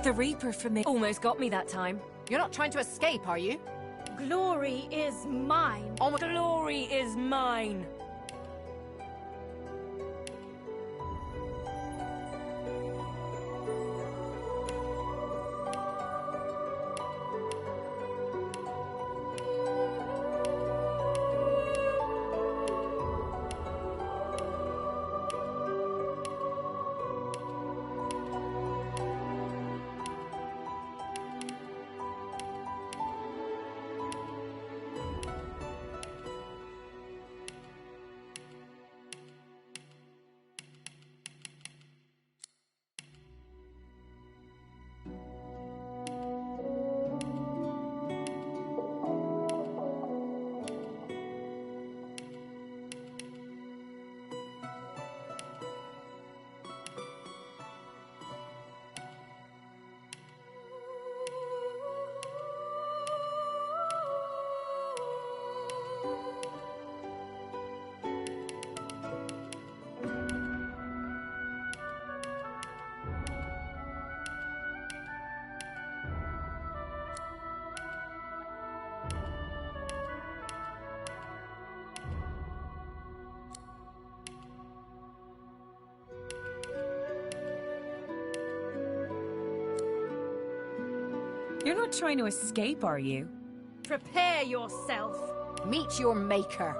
The Reaper for me almost got me that time. You're not trying to escape, are you? Glory is mine. Oh, glory is mine. You're not trying to escape, are you? Prepare yourself. Meet your maker.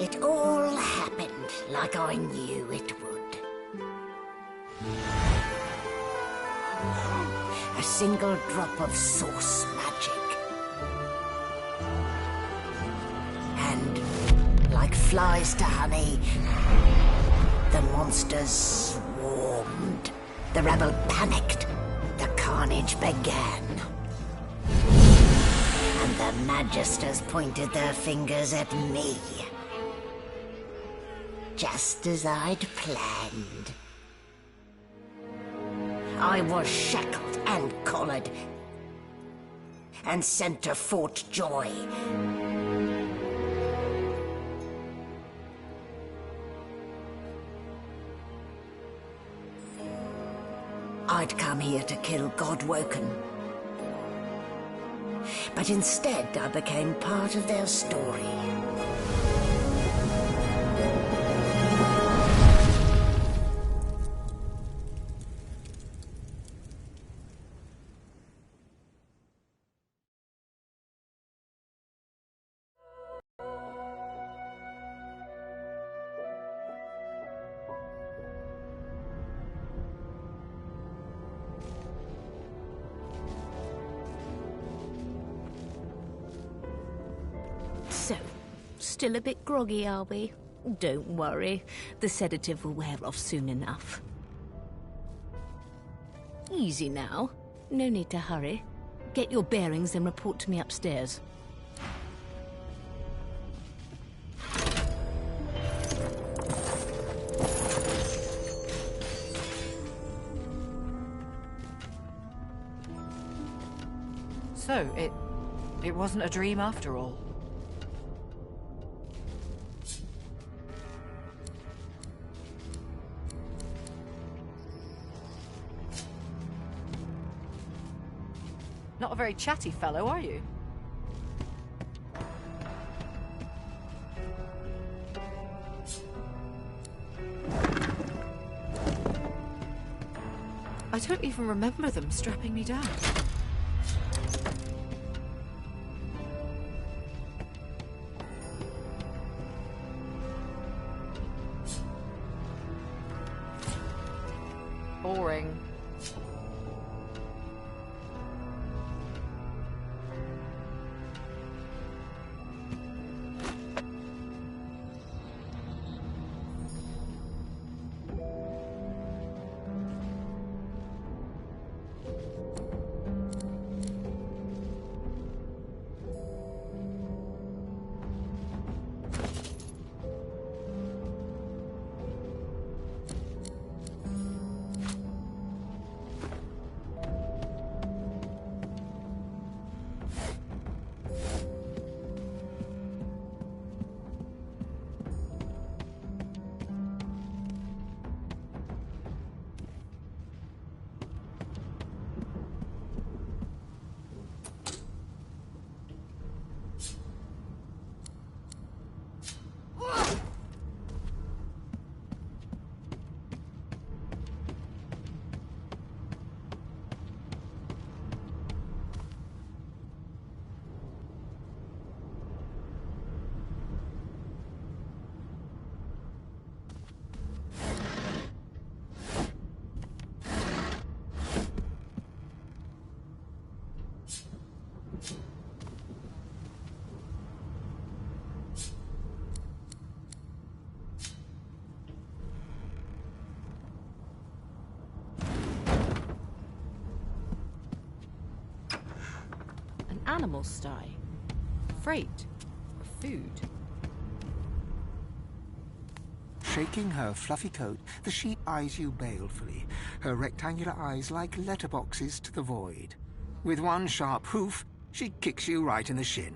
It all happened like I knew it would. A single drop of source magic. And, like flies to honey, the monsters swarmed. The rebel panicked. The carnage began. And the Magisters pointed their fingers at me. Just as I'd planned. I was shackled and collared, and sent to Fort Joy. I'd come here to kill Godwoken. But instead I became part of their story. So, still a bit groggy, are we? Don't worry, the sedative will wear off soon enough. Easy now. No need to hurry. Get your bearings and report to me upstairs. So, it wasn't a dream after all. Not a very chatty fellow, are you? I don't even remember them strapping me down. boring. Animal sty. Freight. Food. Shaking her fluffy coat, the sheep eyes you balefully, her rectangular eyes like letterboxes to the void. With one sharp hoof, she kicks you right in the shin.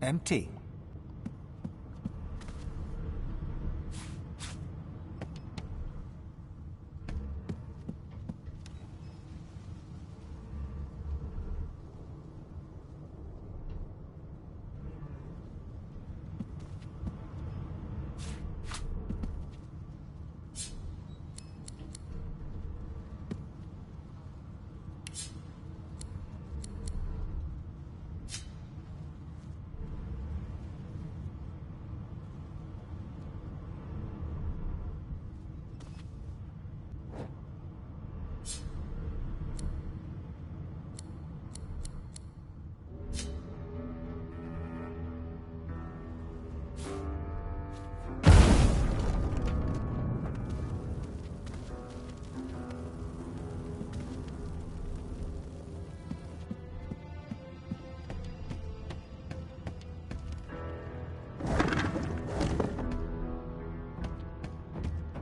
Empty.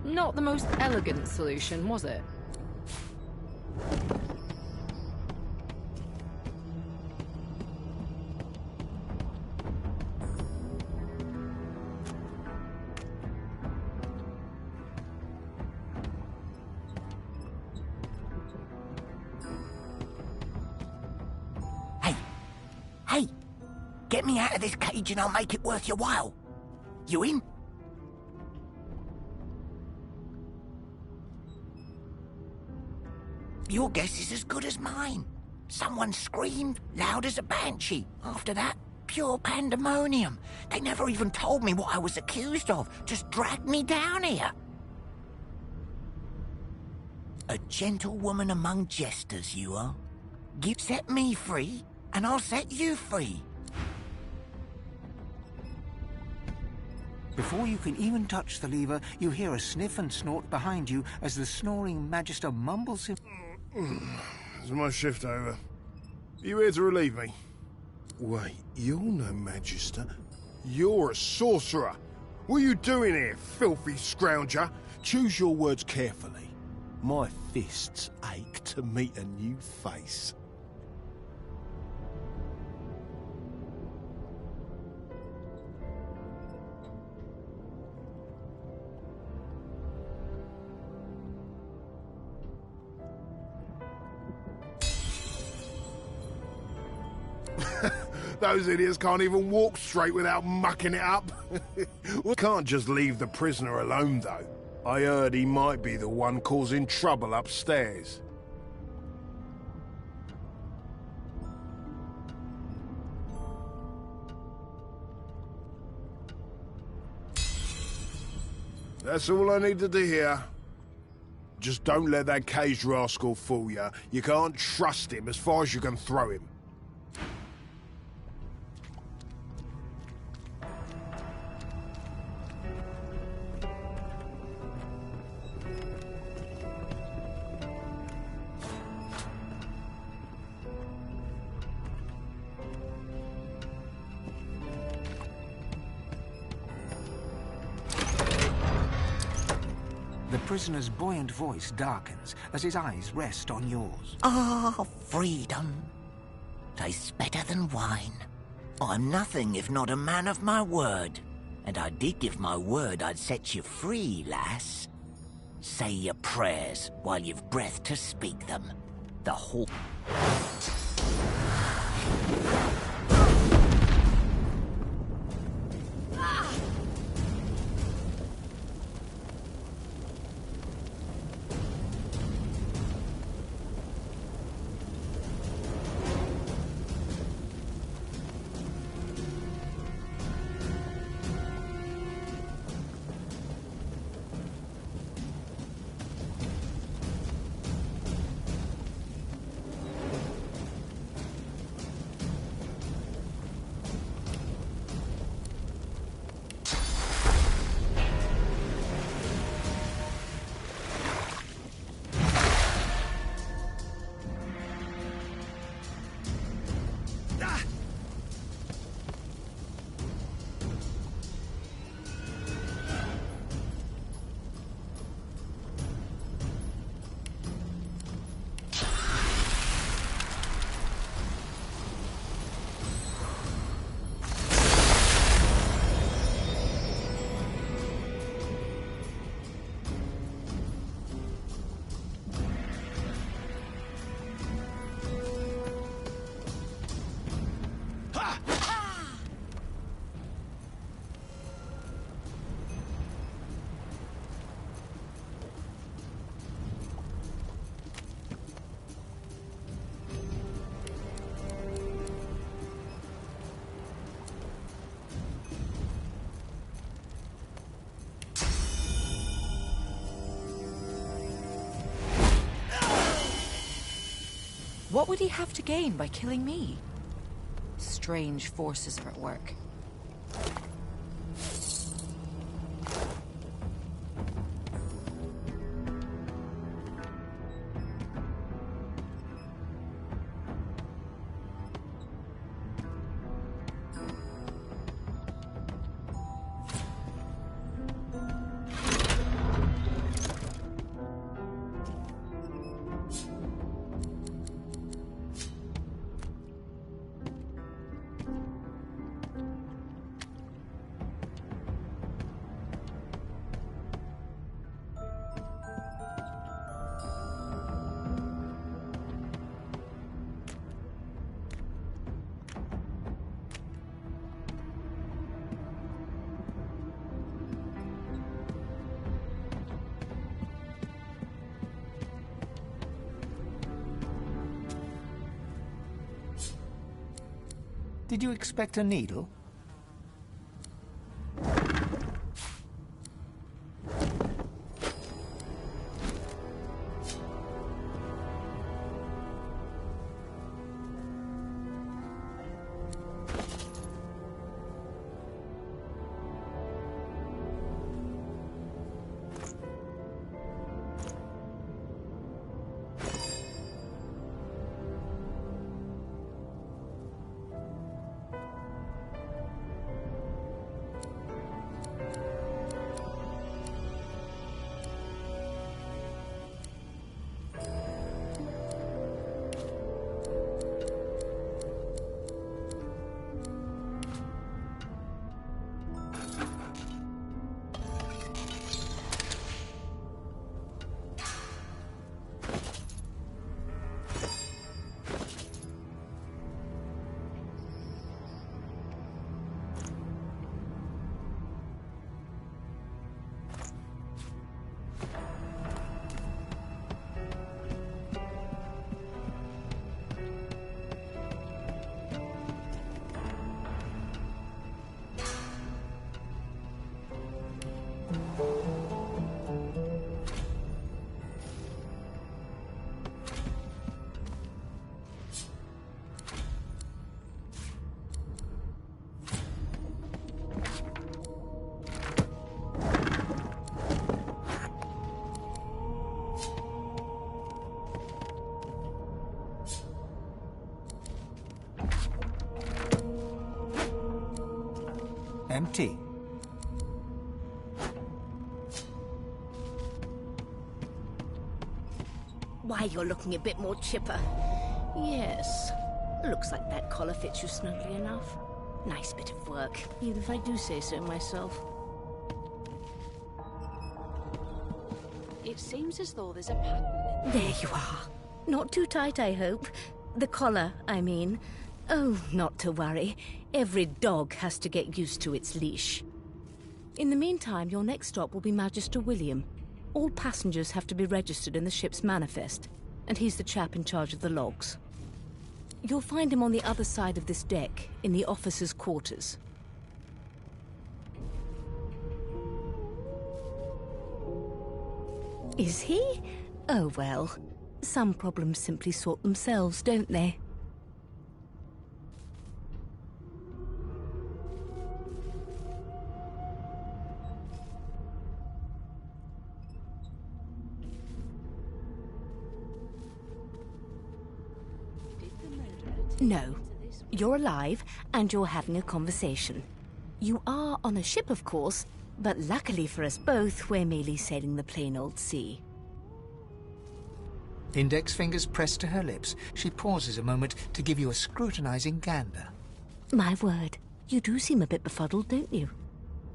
Not the most elegant solution, was it? Hey! Get me out of this cage and I'll make it worth your while. You in? Your guess is as good as mine. Someone screamed loud as a banshee. After that, pure pandemonium. They never even told me what I was accused of. Just dragged me down here. A gentlewoman among jesters, you are. Set me free, and I'll set you free. Before you can even touch the lever, you hear a sniff and snort behind you as the snoring Magister mumbles him. Is my shift over? Are you here to relieve me? Wait, you're no Magister. You're a sorcerer. What are you doing here, filthy scrounger? Choose your words carefully. My fists ache to meet a new face. Those idiots can't even walk straight without mucking it up. We can't just leave the prisoner alone, though. I heard he might be the one causing trouble upstairs. That's all I needed to hear. Just don't let that caged rascal fool you. You can't trust him as far as you can throw him. The prisoner's buoyant voice darkens as his eyes rest on yours. Ah, freedom. Tastes better than wine. I'm nothing if not a man of my word. And I did give my word I'd set you free, lass. Say your prayers while you've breath to speak them. The whole... What would he have to gain by killing me? Strange forces are at work. Did you expect a needle? Empty. Why, you're looking a bit more chipper. Yes. Looks like that collar fits you snugly enough. Nice bit of work, even if I do say so myself. It seems as though there's a pattern. There you are. Not too tight, I hope. The collar, I mean. Oh, not to worry. Every dog has to get used to its leash. In the meantime, your next stop will be Magister William. All passengers have to be registered in the ship's manifest, and he's the chap in charge of the logs. You'll find him on the other side of this deck, in the officers' quarters. Is he? Oh well. Some problems simply sort themselves, don't they? No. You're alive, and you're having a conversation. You are on a ship, of course, but luckily for us both, we're merely sailing the plain old sea. Index fingers pressed to her lips, she pauses a moment to give you a scrutinizing gander. My word, you do seem a bit befuddled, don't you?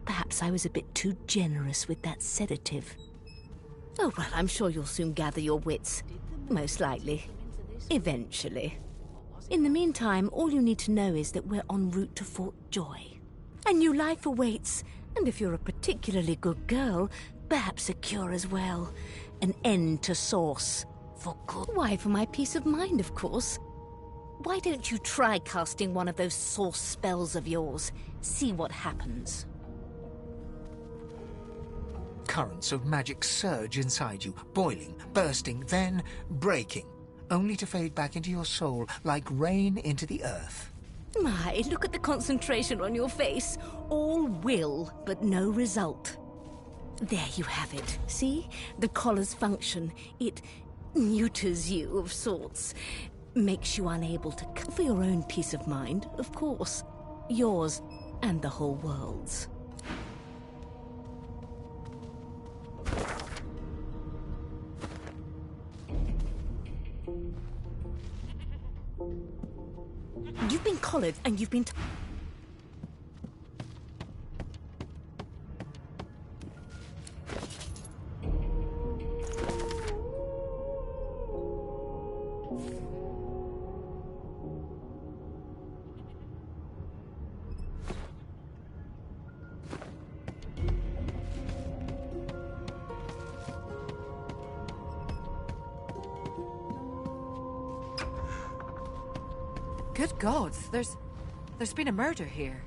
Perhaps I was a bit too generous with that sedative. Oh, well, I'm sure you'll soon gather your wits. Most likely. Eventually. In the meantime, all you need to know is that we're en route to Fort Joy. A new life awaits, and if you're a particularly good girl, perhaps a cure as well. An end to sauce. For good. Why, for my peace of mind, of course. Why don't you try casting one of those sauce spells of yours? See what happens. Currents of magic surge inside you, boiling, bursting, then breaking. only to fade back into your soul like rain into the earth. My, look at the concentration on your face. All will, but no result. There you have it. See? The collar's function. It neuters you of sorts. Makes you unable to... For your own peace of mind, of course. Yours and the whole world's. You've been collared and you've been... Good gods, there's been a murder here.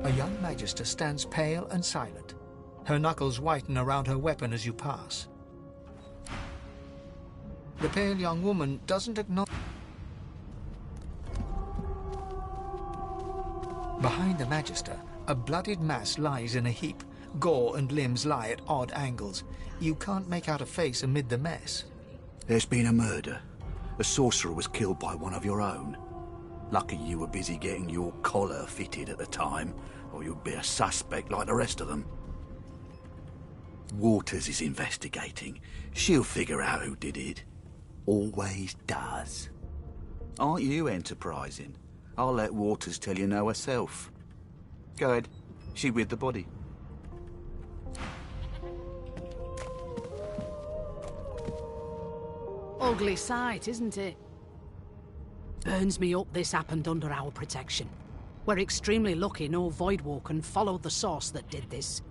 A young magister stands pale and silent. Her knuckles whiten around her weapon as you pass. The pale young woman doesn't acknowledge... Behind the magister, a bloodied mass lies in a heap. Gore and limbs lie at odd angles. You can't make out a face amid the mess. There's been a murder. A sorcerer was killed by one of your own. Lucky you were busy getting your collar fitted at the time, or you'd be a suspect like the rest of them. Waters is investigating. She'll figure out who did it. Always does. Aren't you enterprising? I'll let Waters tell you no herself. Go ahead. She with the body. Ugly sight, isn't it? Burns me up this happened under our protection. We're extremely lucky no Voidwalker followed the source that did this.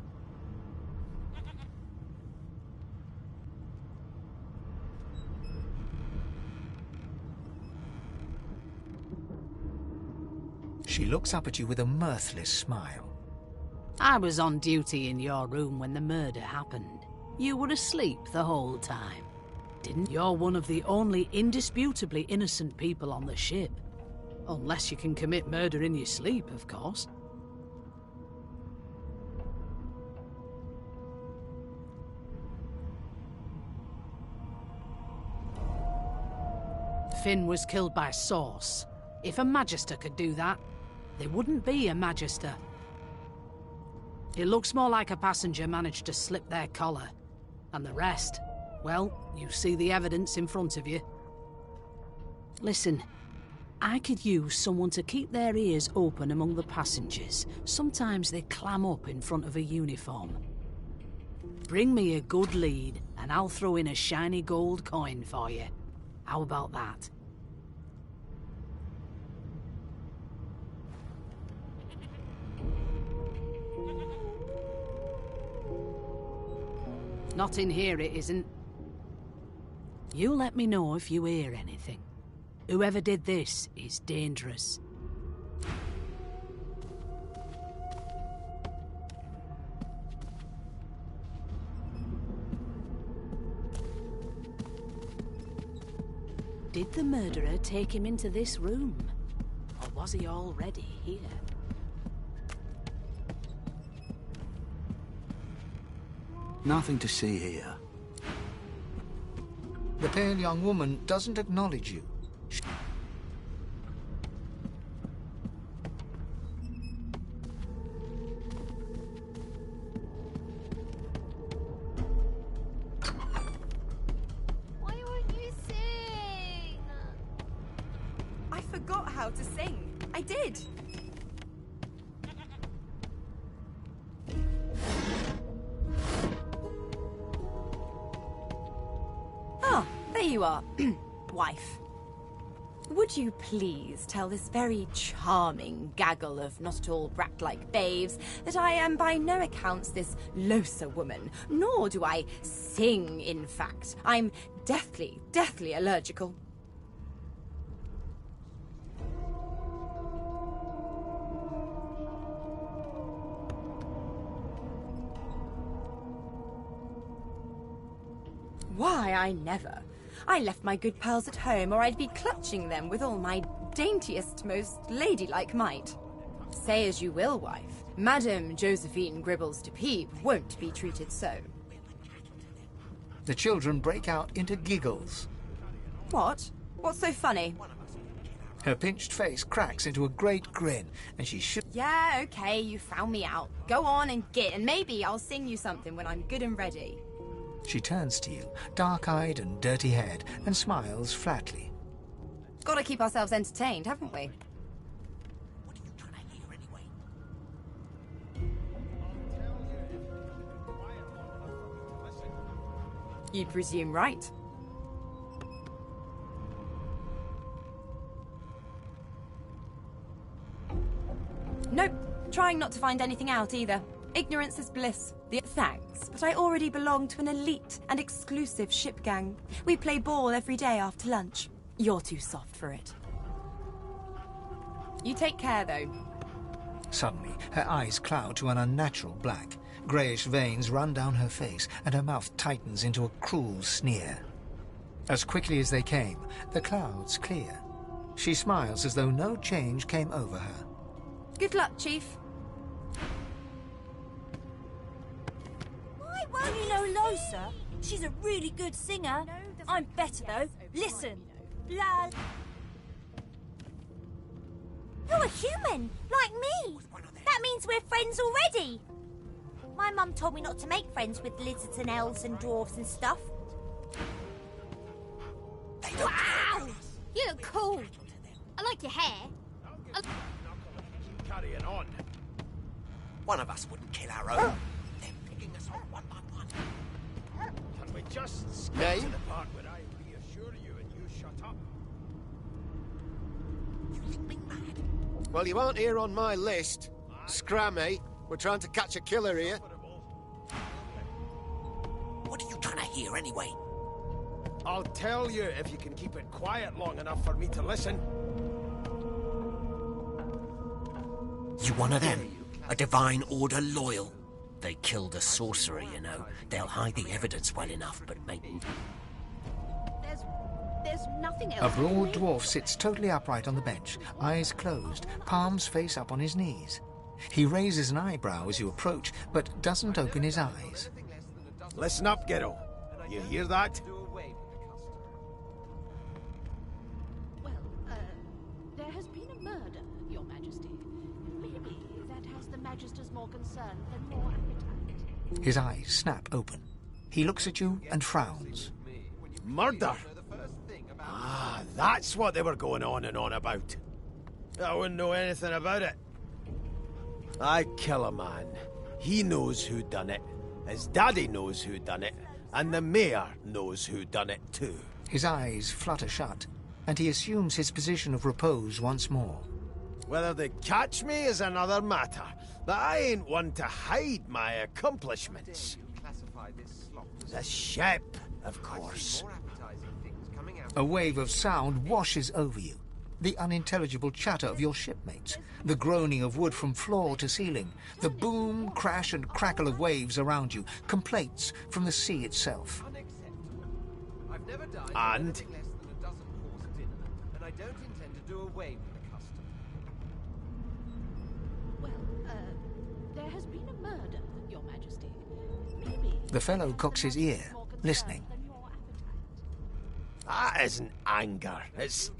She looks up at you with a mirthless smile. I was on duty in your room when the murder happened. You were asleep the whole time. You're one of the only indisputably innocent people on the ship. Unless you can commit murder in your sleep, of course. Finn was killed by Source. If a Magister could do that, there wouldn't be a Magister. It looks more like a passenger managed to slip their collar. And the rest... well, you see the evidence in front of you. Listen, I could use someone to keep their ears open among the passengers. Sometimes they clam up in front of a uniform. Bring me a good lead, and I'll throw in a shiny gold coin for you. How about that? Not in here, it isn't. You let me know if you hear anything. Whoever did this is dangerous. Did the murderer take him into this room? Or was he already here? Nothing to see here. The pale young woman doesn't acknowledge you. Why won't you sing? I forgot how to sing. I did. Ah, there you are, wife. Would you please tell this very charming gaggle of not-at-all brat-like babes that I am by no accounts this loser woman, nor do I sing, in fact. I'm deathly, deathly allergical. Why, I never. I left my good pearls at home, or I'd be clutching them with all my daintiest, most ladylike might. Say as you will, wife. Madame Josephine Gribbles de Peep won't be treated so. The children break out into giggles. What? What's so funny? Her pinched face cracks into a great grin, and she Yeah, okay, you found me out. Go on and git, and maybe I'll sing you something when I'm good and ready. She turns to you, dark-eyed and dirty-haired, and smiles flatly. Gotta keep ourselves entertained, haven't we? What are you trying to hear anyway? You'd presume right. Nope. Trying not to find anything out either. Ignorance is bliss. Thanks, but I already belong to an elite and exclusive ship gang. We play ball every day after lunch. You're too soft for it. You take care, though. Suddenly, her eyes cloud to an unnatural black. Greyish veins run down her face, and her mouth tightens into a cruel sneer. As quickly as they came, the clouds clear. She smiles as though no change came over her. Good luck, Chief. Why won't you know Lo, sir? She's a really good singer. I'm better, though. Listen. La... You're a human, like me. That means we're friends already. My mum told me not to make friends with lizards and elves and dwarves and stuff. Wow! You look cool. I like your hair. Carrying on. One of us wouldn't kill our own. They're picking us off one by one. Can we just skip to the part where I reassure you and you shut up? You think me mad? Well, you aren't here on my list. Scrammy. We're trying to catch a killer here. What are you trying to hear anyway? I'll tell you if you can keep it quiet long enough for me to listen. You one of them? A divine order loyal? They killed a sorcerer, you know. They'll hide the evidence well enough, but maybe... There's nothing A else. broad dwarf sits totally upright on the bench, eyes closed, palms face up on his knees. He raises an eyebrow as you approach, but doesn't open his eyes. Listen up, Ghetto. You hear that? Well, there has been a murder, Your Majesty. Maybe that has the Magister's more concern than more appetite. His eyes snap open. He looks at you and frowns. Murder? Ah, that's what they were going on and on about. I wouldn't know anything about it. I kill a man. He knows who done it. His daddy knows who done it. And the mayor knows who done it too. His eyes flutter shut, and he assumes his position of repose once more. Whether they catch me is another matter, but I ain't one to hide my accomplishments. The ship, of course. A wave of sound washes over you. The unintelligible chatter of your shipmates, the groaning of wood from floor to ceiling, the boom, crash and crackle of waves around you, complaints from the sea itself. And? Well, there has been a murder, Your Majesty. Maybe The fellow cocks his ear, listening. That isn't anger, it's...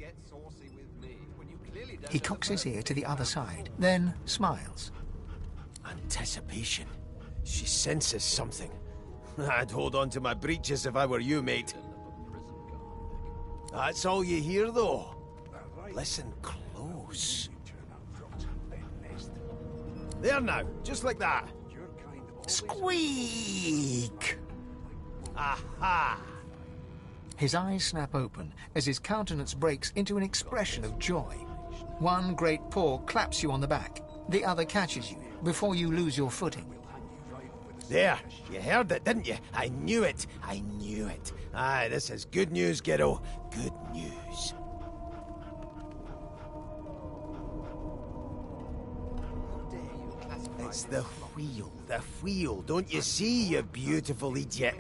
He cocks his ear to the other side, then smiles. Anticipation. She senses something. I'd hold on to my breeches if I were you, mate. That's all you hear, though. Listen close. There now, just like that. Squeak! Aha! His eyes snap open as his countenance breaks into an expression of joy. One great paw claps you on the back. The other catches you before you lose your footing. There, you heard it, didn't you? I knew it. I knew it. Aye, this is good news, Ghetto. Good news. It's the wheel. The wheel. Don't you see, you beautiful idiot?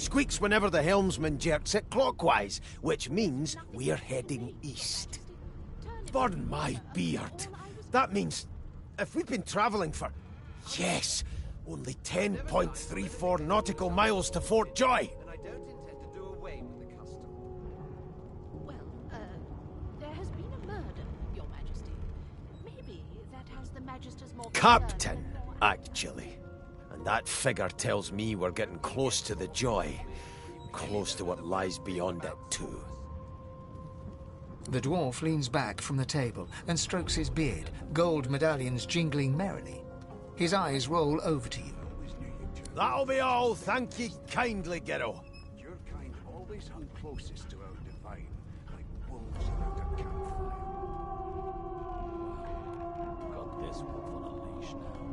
Squeaks whenever the helmsman jerks it clockwise, which means we're heading east. Burn my beard. That means if we've been travelling for, yes, only 10.34 nautical miles to Fort Joy. And I don't intend to do away with the custom. Well, there has been a murder, Your Majesty. Maybe that has the Magister's more... Captain, actually. And that figure tells me we're getting close to the Joy. Close to what lies beyond it, too. The dwarf leans back from the table and strokes his beard, gold medallions jingling merrily. His eyes roll over to you. That'll be all, thank ye kindly, Gero. Your kind always hung closest to our divine, like wolves around a campfire. Got this wolf on a leash now.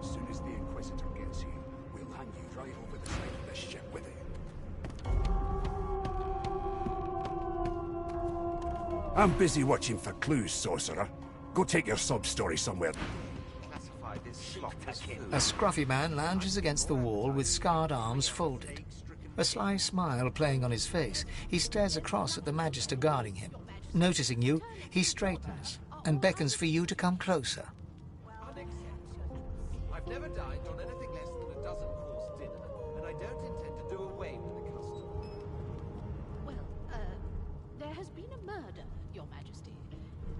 As soon as the Inquisitor gets here, we'll hang you right over the side of this ship with it. I'm busy watching for clues, sorcerer. Go take your sub-story somewhere. A scruffy man lounges against the wall with scarred arms folded. A sly smile playing on his face, he stares across at the Magister guarding him. Noticing you, he straightens and beckons for you to come closer. I've never dined on anything less than a dozen-course dinner, and I don't intend to do away with the custom. Well, there has been a murder, Your Majesty.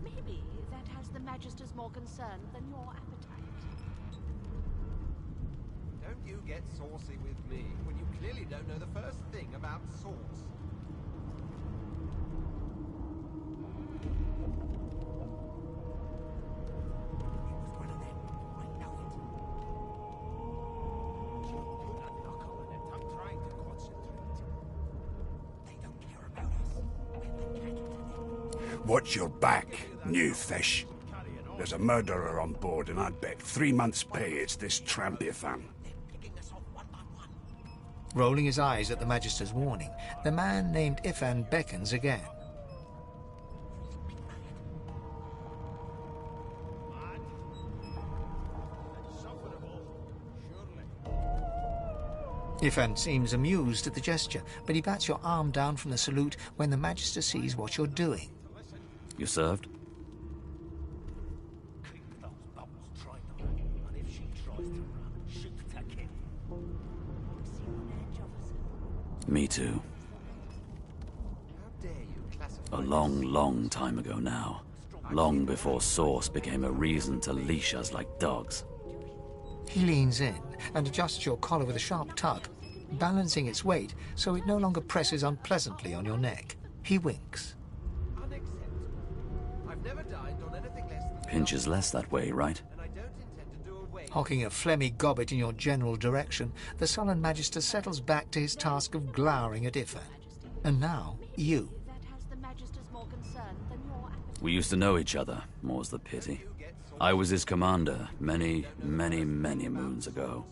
Maybe that has the Magister's more concern than your appetite. Don't you get saucy with me when you clearly don't know the first thing about sauce. Watch your back, new fish. There's a murderer on board, and I'd bet 3 months' pay it's this tramp Ifan. Rolling his eyes at the Magister's warning, the man named Ifan beckons again. Ifan seems amused at the gesture, but he bats your arm down from the salute when the Magister sees what you're doing. You served? Me too. A long, long time ago now. Long before sauce became a reason to leash us like dogs. He leans in and adjusts your collar with a sharp tug, balancing its weight so it no longer presses unpleasantly on your neck. He winks. Pinches less that way, right? Hocking a phlegmy gobbet in your general direction, the sullen Magister settles back to his task of glowering at Ifan. And now, you. We used to know each other, more's the pity. I was his commander many, many, many moons ago.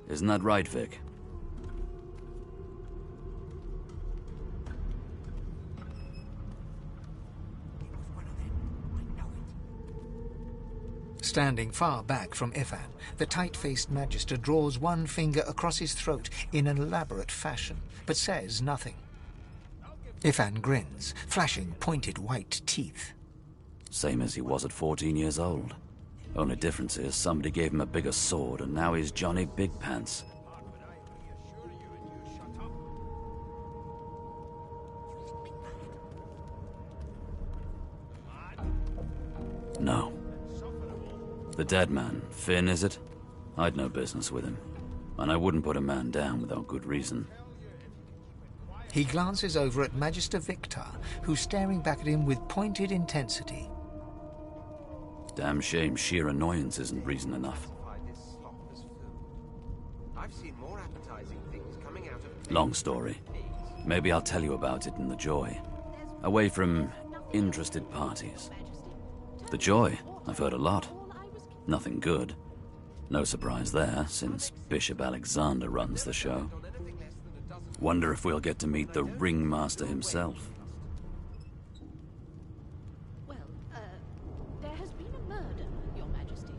Isn't that right, Vic? Standing far back from Ifan, the tight-faced Magister draws one finger across his throat in an elaborate fashion, but says nothing. Ifan grins, flashing pointed white teeth. Same as he was at 14 years old. Only difference is somebody gave him a bigger sword and now he's Johnny Big Pants. No. The dead man, Finn, is it? I'd no business with him. And I wouldn't put a man down without good reason. He glances over at Magister Victor, who's staring back at him with pointed intensity. Damn shame sheer annoyance isn't reason enough. I've seen more appetizing things coming out of... Long story. Maybe I'll tell you about it in the Joy. Away from interested parties. The Joy, I've heard a lot. Nothing good. No surprise there, since Bishop Alexander runs the show. Wonder if we'll get to meet the ringmaster himself. Well, there has been a murder, Your Majesty.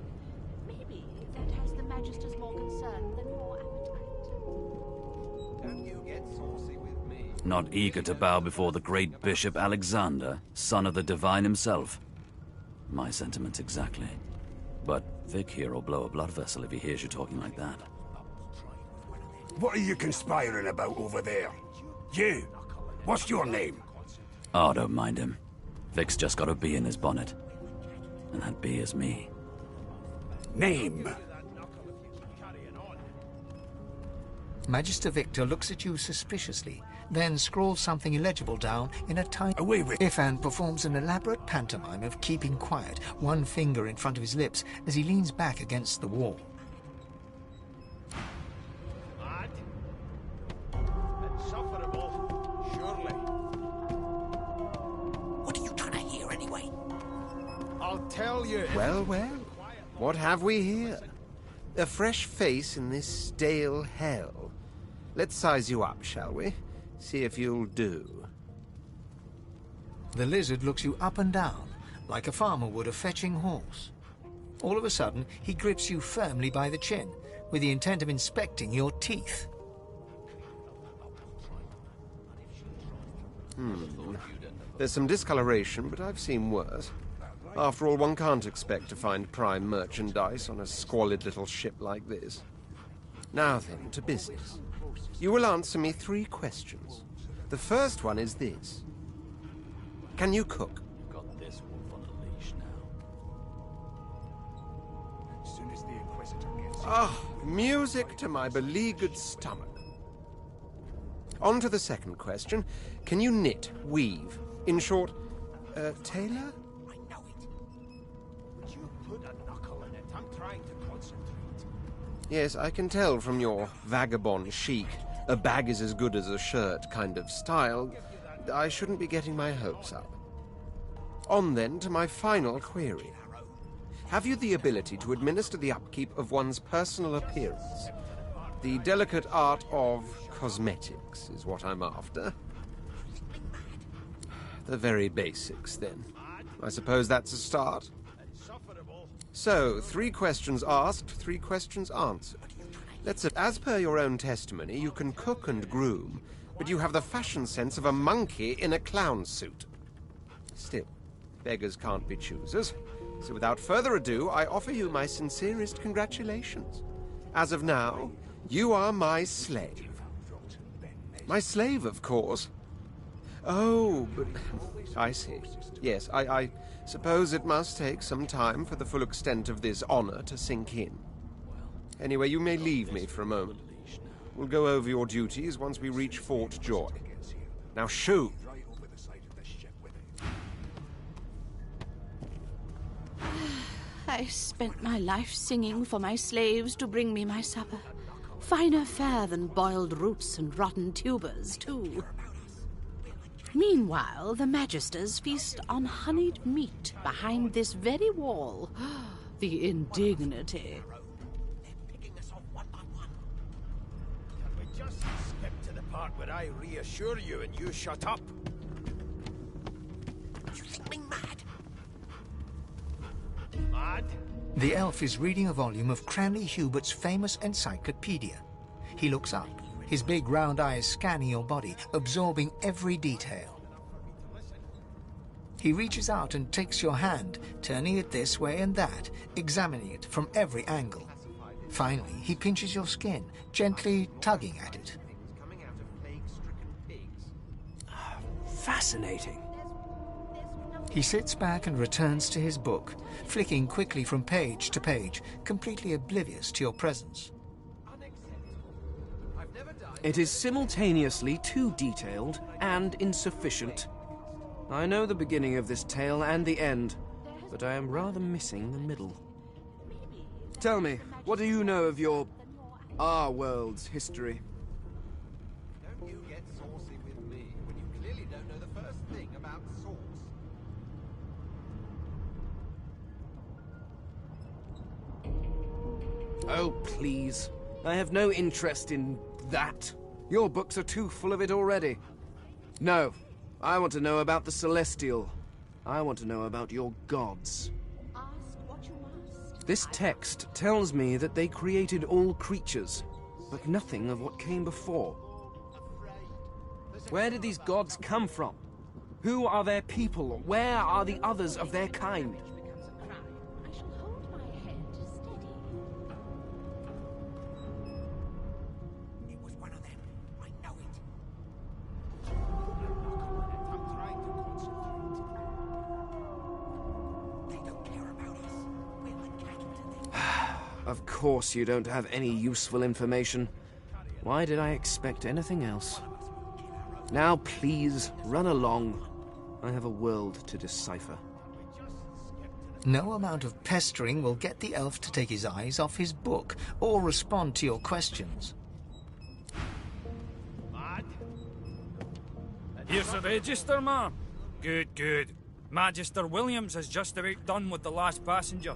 Maybe that has the Magister's more concern than your appetite. Not eager to bow before the great Bishop Alexander, son of the divine himself. My sentiments exactly. But Vic here will blow a blood vessel if he hears you talking like that. What are you conspiring about over there? You! What's your name? Oh, don't mind him. Vic's just got a bee in his bonnet. And that bee is me. Name? Magister Victor looks at you suspiciously, then scrawls something illegible down in a tiny... Away with... Ifan performs an elaborate pantomime of keeping quiet, one finger in front of his lips as he leans back against the wall. Mad? Insufferable, surely. What are you trying to hear anyway? I'll tell you. Well, well. What have we here? A fresh face in this stale hell. Let's size you up, shall we? See if you'll do. The lizard looks you up and down, like a farmer would a fetching horse. All of a sudden, he grips you firmly by the chin, with the intent of inspecting your teeth. There's some discoloration, but I've seen worse. After all, one can't expect to find prime merchandise on a squalid little ship like this. Now then, to business. You will answer me 3 questions. The first one is this. Can you cook? Got this wolf on a leash now. As soon as the Inquisitor gets... Ah, music to my beleaguered stomach. On to the second question. Can you knit, weave? In short, tailor? Put a knuckle in it. I'm trying to concentrate. Yes, I can tell from your vagabond chic, a bag is as good as a shirt kind of style. I shouldn't be getting my hopes up. On then to my final query. Have you the ability to administer the upkeep of one's personal appearance? The delicate art of cosmetics is what I'm after. The very basics, then. I suppose that's a start. So, 3 questions asked, 3 questions answered. As per your own testimony, you can cook and groom, but you have the fashion sense of a monkey in a clown suit. Still, beggars can't be choosers. So without further ado, I offer you my sincerest congratulations. As of now, you are my slave. My slave, of course. Oh, but... I see. Yes, I suppose it must take some time for the full extent of this honor to sink in. Anyway, you may leave me for a moment. We'll go over your duties once we reach Fort Joy. Now shoo! I spent my life singing for my slaves to bring me my supper. Finer fare than boiled roots and rotten tubers, too. Meanwhile, the Magisters feast on honeyed meat behind this very wall. The indignity. Can we just skip to the part where I reassure you and you shut up? You think me mad? Mad? The elf is reading a volume of Cranley Hubert's famous encyclopedia. He looks up, his big round eyes scanning your body, absorbing every detail. He reaches out and takes your hand, turning it this way and that, examining it from every angle. Finally, he pinches your skin, gently tugging at it. Fascinating. He sits back and returns to his book, flicking quickly from page to page, completely oblivious to your presence. It is simultaneously too detailed and insufficient. I know the beginning of this tale and the end, but I am rather missing the middle. Tell me, what do you know of our world's history? Don't you get saucy with me when you clearly don't know the first thing about sauce. Oh, please. I have no interest in that. Your books are too full of it already. No, I want to know about the Celestial. I want to know about your gods. This text tells me that they created all creatures, but nothing of what came before. Where did these gods come from? Who are their people? Where are the others of their kind? Of course you don't have any useful information. Why did I expect anything else? Now please, run along. I have a world to decipher. No amount of pestering will get the elf to take his eyes off his book or respond to your questions. Here's the register, ma'am. Good, good. Magister Williams has just about done with the last passenger.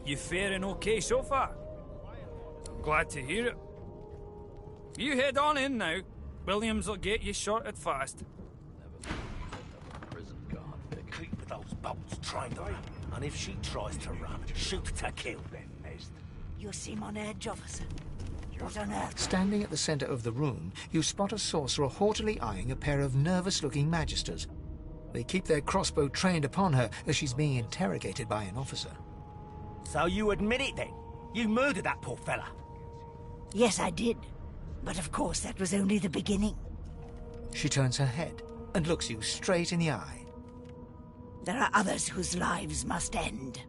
You faring okay so far? Glad to hear it. You head on in now. Williams will get you sorted fast. Keep those bolts trained on her, and if she tries to run, shoot to kill. You seem on edge, officer. What on earth? Standing at the center of the room, you spot a sorcerer haughtily eyeing a pair of nervous-looking magisters. They keep their crossbow trained upon her as she's being interrogated by an officer. So you admit it then? You murdered that poor fella? Yes, I did. But of course, that was only the beginning. She turns her head and looks you straight in the eye. There are others whose lives must end.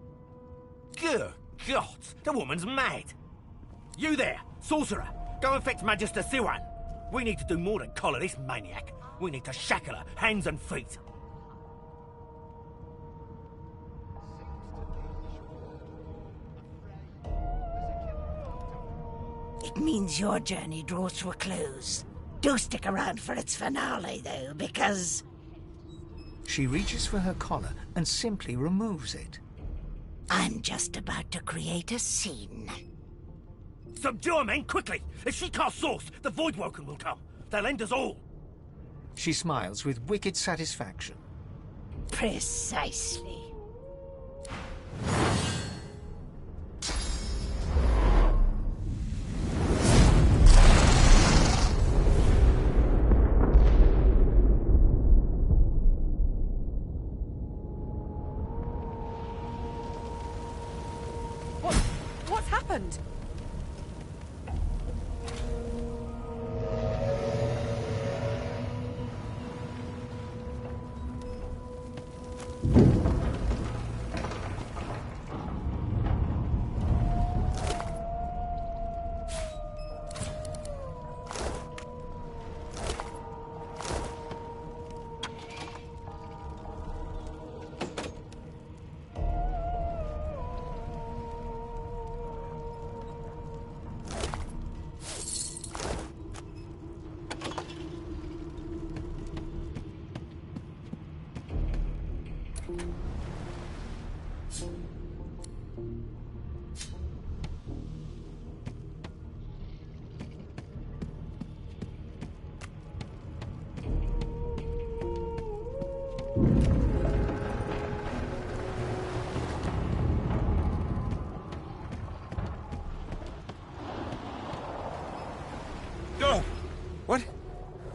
Good God, the woman's mad. You there, sorcerer, go and fetch Magister Siwan. We need to do more than collar this maniac. We need to shackle her, hands and feet. It means your journey draws to a close. Do stick around for its finale, though, because... She reaches for her collar and simply removes it. I'm just about to create a scene. Subdue her, men, quickly! If she casts source, the Voidwoken will come. They'll end us all. She smiles with wicked satisfaction. Precisely. What's happened?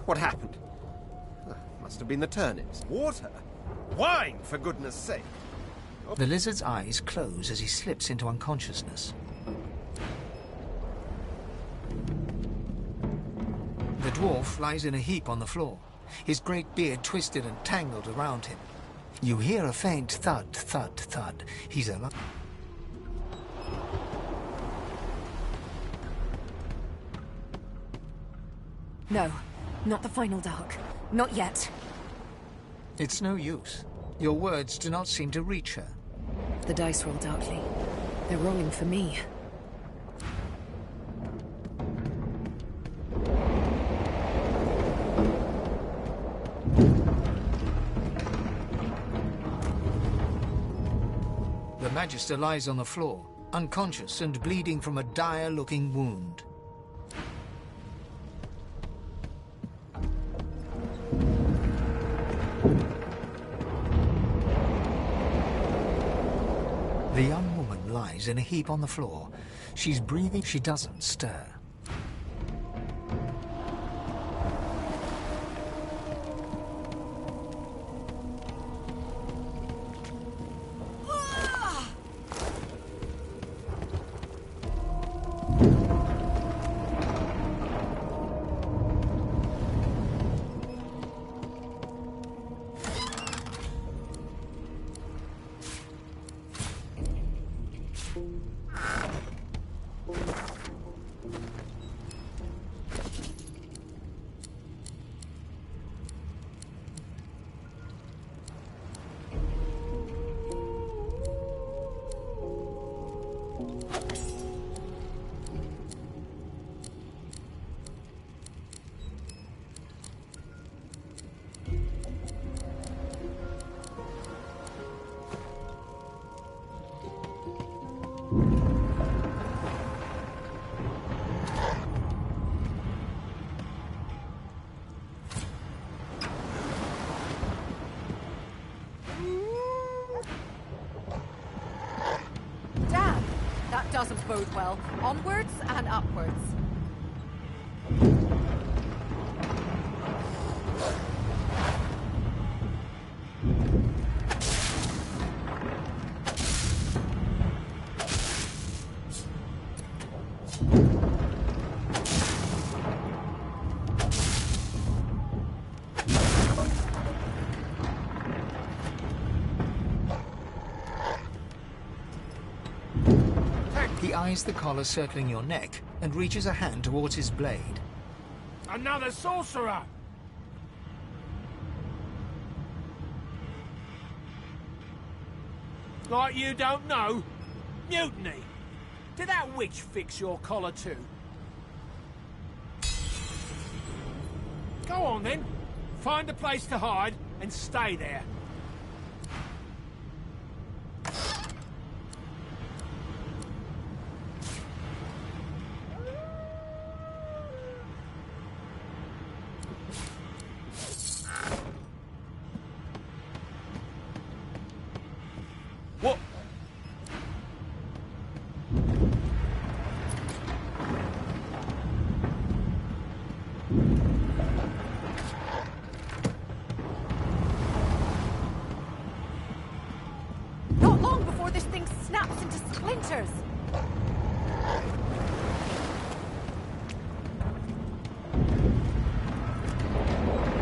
What happened? Must have been the turnips. Water? Wine, for goodness sake! The lizard's eyes close as he slips into unconsciousness. The dwarf lies in a heap on the floor, his great beard twisted and tangled around him. You hear a faint thud, thud, thud. He's alive. No, not the final dark. Not yet. It's no use. Your words do not seem to reach her. The dice roll darkly. They're rolling for me. The Magister lies on the floor, unconscious and bleeding from a dire-looking wound. The young woman lies in a heap on the floor. She's breathing. She doesn't stir. doesn't bode well. Onwards and upwards. He eyes the collar circling your neck and reaches a hand towards his blade. Another sorcerer! Like you don't know? Mutiny! Did that witch fix your collar too? Go on then. Find a place to hide and stay there. What? Not long before this thing snaps into splinters.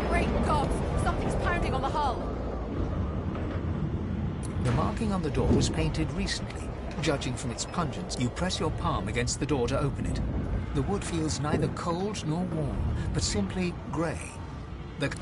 Great gods! Something's pounding on the hull. The marking on the door was painted recently. Judging from its pungence, you press your palm against the door to open it. The wood feels neither cold nor warm, but simply grey. The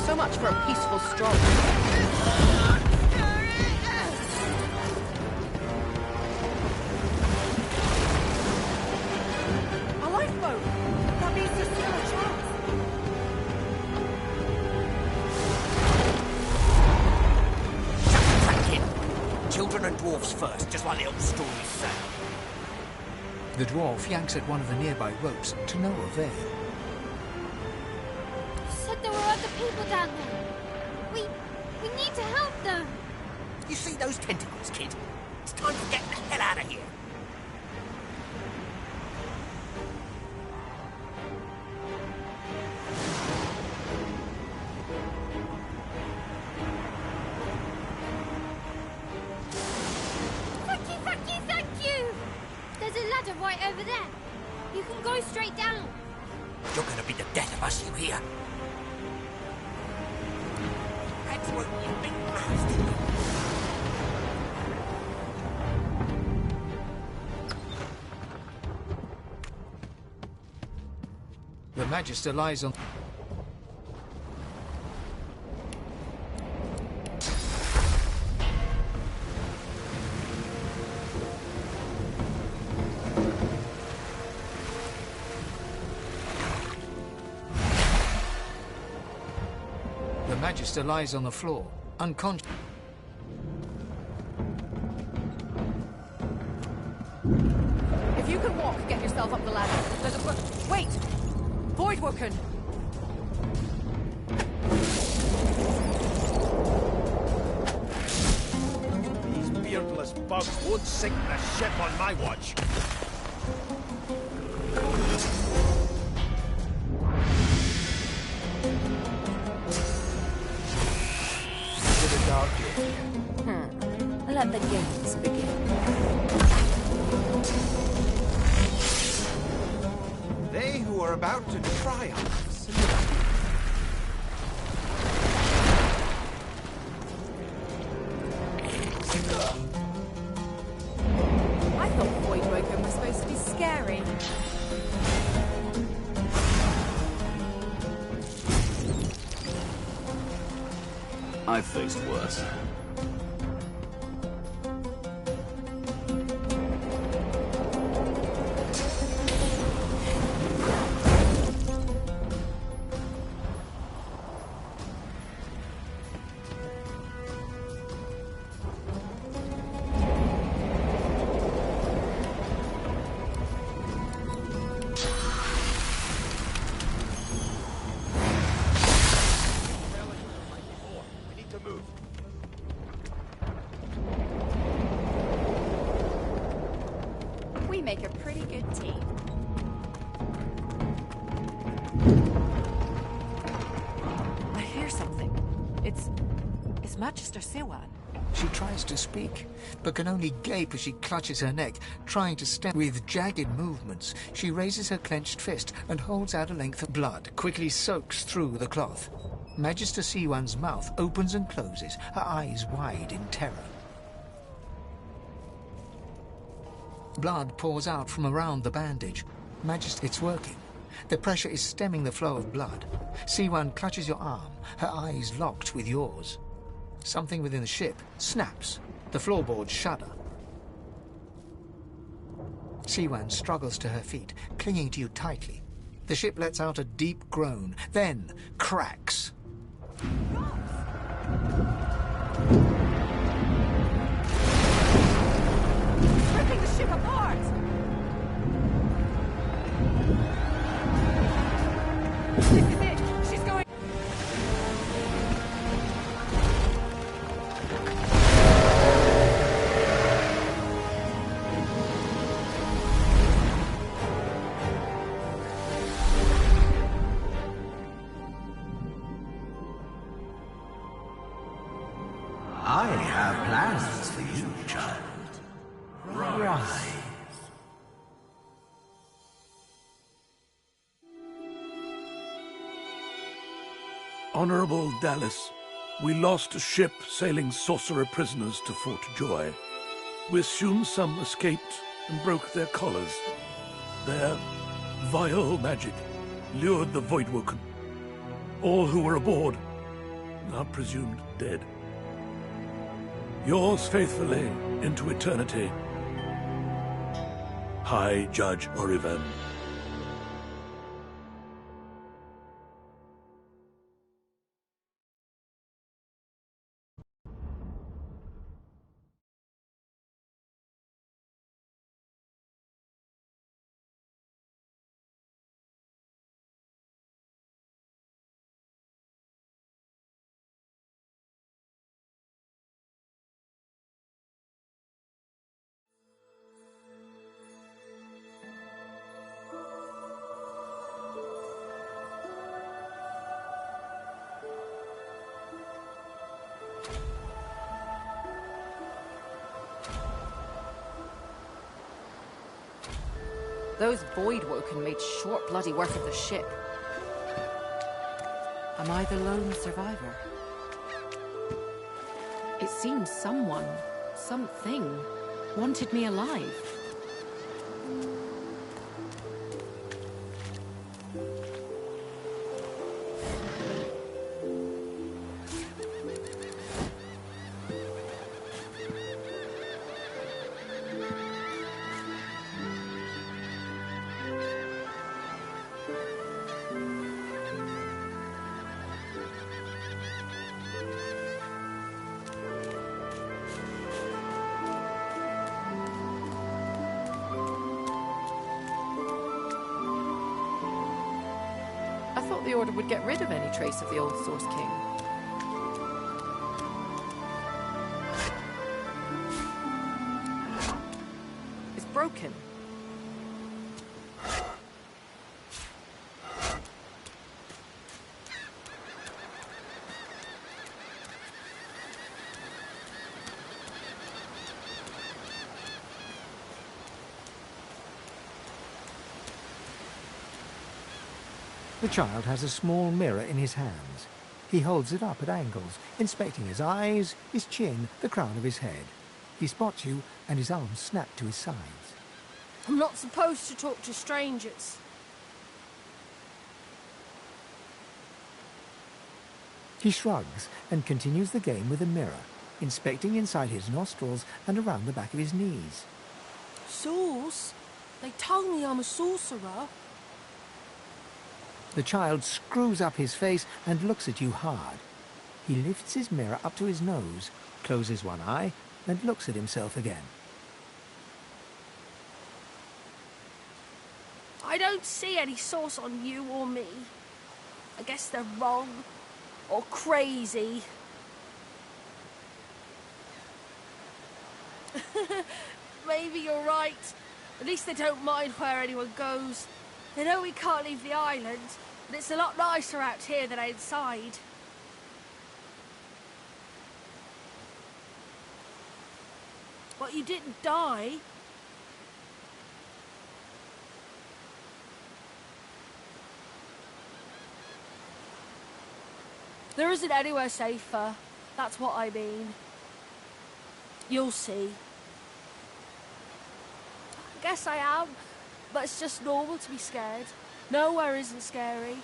So much for a peaceful stroll. A lifeboat! That means there's still a chance. Children and dwarfs first, just like little stories say. The dwarf yanks at one of the nearby ropes to no avail. Said there were other people down there. We need to help them. You see those tentacles, kid? It's time to get the hell out of here. Thank you! There's a ladder right over there. You can go straight down. You're gonna be the death of us, you hear? That's what you big bastard. The Magister lies on... The Magister lies on the floor, unconscious. If you can walk, get yourself up the ladder. There's a... Wait! Voidwoken! These beardless bugs won't sink the ship on my watch. Let the games begin. They who are about to triumph. I thought Voidwoken was supposed to be scary. I've faced worse. We make a pretty good team. I hear something. It's Magister Siwan. She tries to speak, but can only gape as she clutches her neck, trying to stem. With jagged movements, she raises her clenched fist and holds out a length of blood, quickly soaks through the cloth. Magister Siwan's mouth opens and closes, her eyes wide in terror. Blood pours out from around the bandage. Magister, it's working. The pressure is stemming the flow of blood. Siwan clutches your arm, her eyes locked with yours. Something within the ship snaps. The floorboards shudder. Siwan struggles to her feet, clinging to you tightly. The ship lets out a deep groan, then cracks. Ripping the ship apart! This is it! She's going... I have plans for you, child. Rise. Honorable Dallas, we lost a ship sailing sorcerer prisoners to Fort Joy. We assume some escaped and broke their collars. Their vile magic lured the Voidwoken. All who were aboard are presumed dead. Yours faithfully into eternity, High Judge Orivan. Those Voidwoken made short bloody work of the ship. Am I the lone survivor? It seems someone, something, wanted me alive. I thought the Order would get rid of any trace of the old Source King. It's broken. The child has a small mirror in his hands. He holds it up at angles, inspecting his eyes, his chin, the crown of his head. He spots you, and his arms snap to his sides. I'm not supposed to talk to strangers. He shrugs and continues the game with a mirror, inspecting inside his nostrils and around the back of his knees. Source? They told me I'm a sorcerer. The child screws up his face and looks at you hard. He lifts his mirror up to his nose, closes one eye, and looks at himself again. I don't see any source on you or me. I guess they're wrong. Or crazy. Maybe you're right. At least they don't mind where anyone goes. They know we can't leave the island, but it's a lot nicer out here than outside. But you didn't die. There isn't anywhere safer. That's what I mean. You'll see. I guess I am, but it's just normal to be scared. Nowhere isn't scary.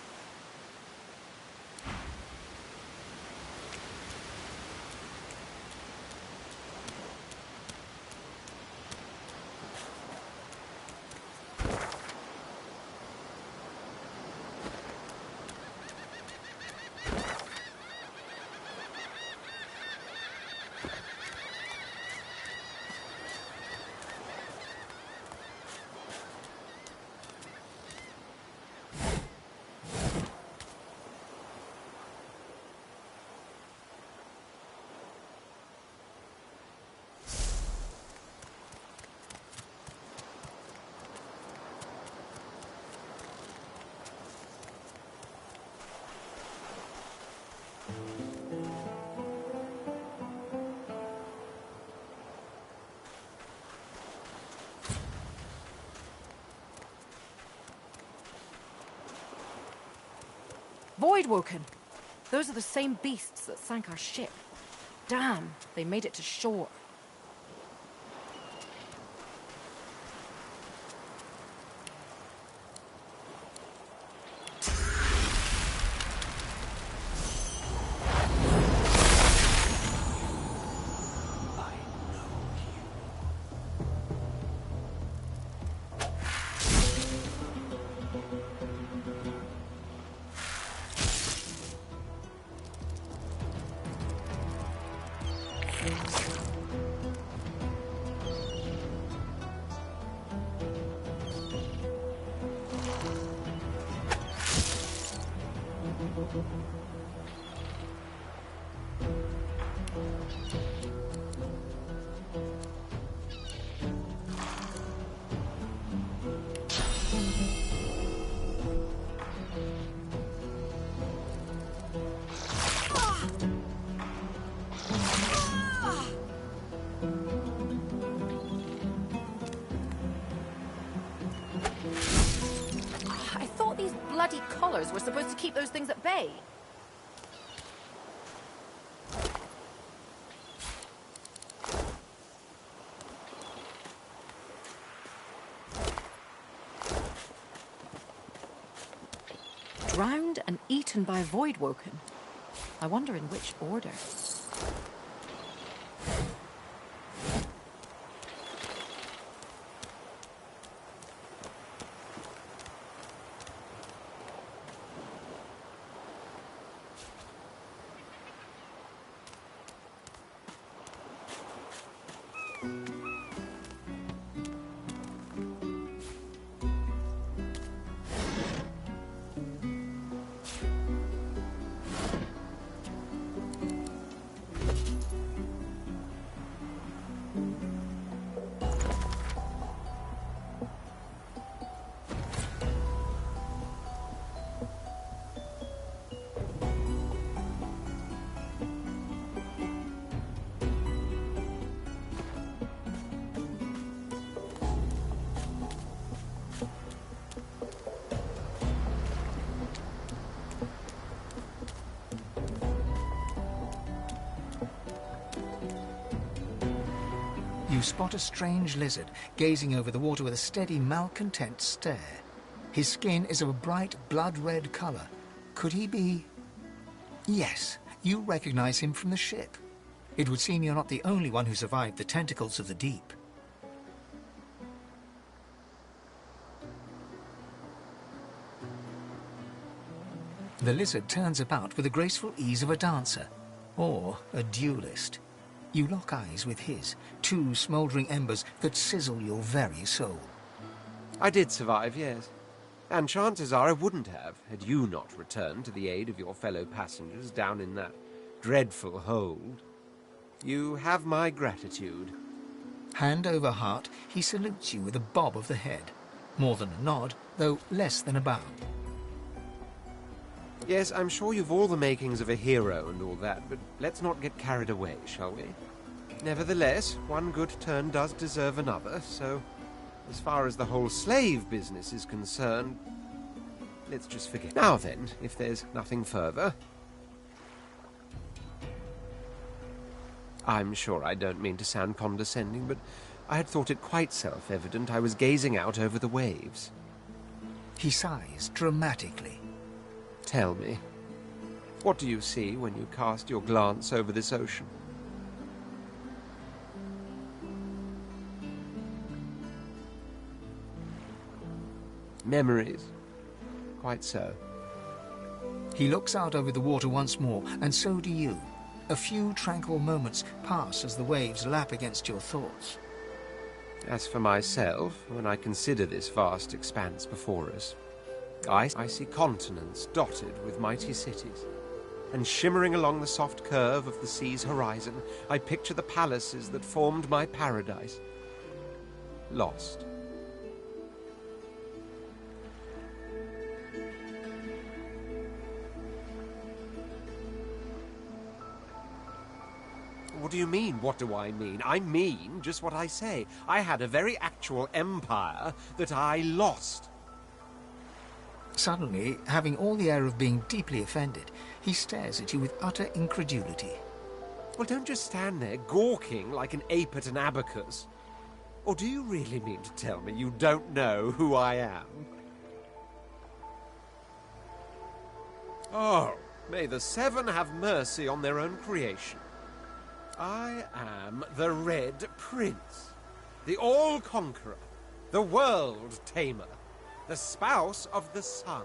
Voidwoken! Those are the same beasts that sank our ship. Damn, they made it to shore. bloody collars were supposed to keep those things at bay. Drowned and eaten by Voidwoken. I wonder in which order. You spot a strange lizard gazing over the water with a steady, malcontent stare. His skin is of a bright, blood-red colour. Could he be... Yes, you recognize him from the ship. It would seem you're not the only one who survived the tentacles of the deep. The lizard turns about with the graceful ease of a dancer, or a duelist. You lock eyes with his, two smouldering embers that sizzle your very soul. I did survive, yes. And chances are I wouldn't have, had you not returned to the aid of your fellow passengers down in that dreadful hold. You have my gratitude. Hand over heart, he salutes you with a bob of the head. More than a nod, though less than a bow. Yes, I'm sure you've all the makings of a hero and all that, but let's not get carried away, shall we? Nevertheless, one good turn does deserve another, so as far as the whole slave business is concerned, let's just forget. Now then, if there's nothing further... I'm sure I don't mean to sound condescending, but I had thought it quite self-evident I was gazing out over the waves. He sighs dramatically. Tell me, what do you see when you cast your glance over this ocean? Memories. Quite so. He looks out over the water once more, and so do you. A few tranquil moments pass as the waves lap against your thoughts. As for myself, when I consider this vast expanse before us, I see continents dotted with mighty cities, and shimmering along the soft curve of the sea's horizon, I picture the palaces that formed my paradise. Lost. What do you mean, what do I mean? I mean just what I say. I had a very actual empire that I lost. Suddenly, having all the air of being deeply offended, he stares at you with utter incredulity. Well, don't just stand there gawking like an ape at an abacus. Or do you really mean to tell me you don't know who I am? Oh, may the Seven have mercy on their own creation. I am the Red Prince, the All-Conqueror, the World-Tamer, the spouse of the sun.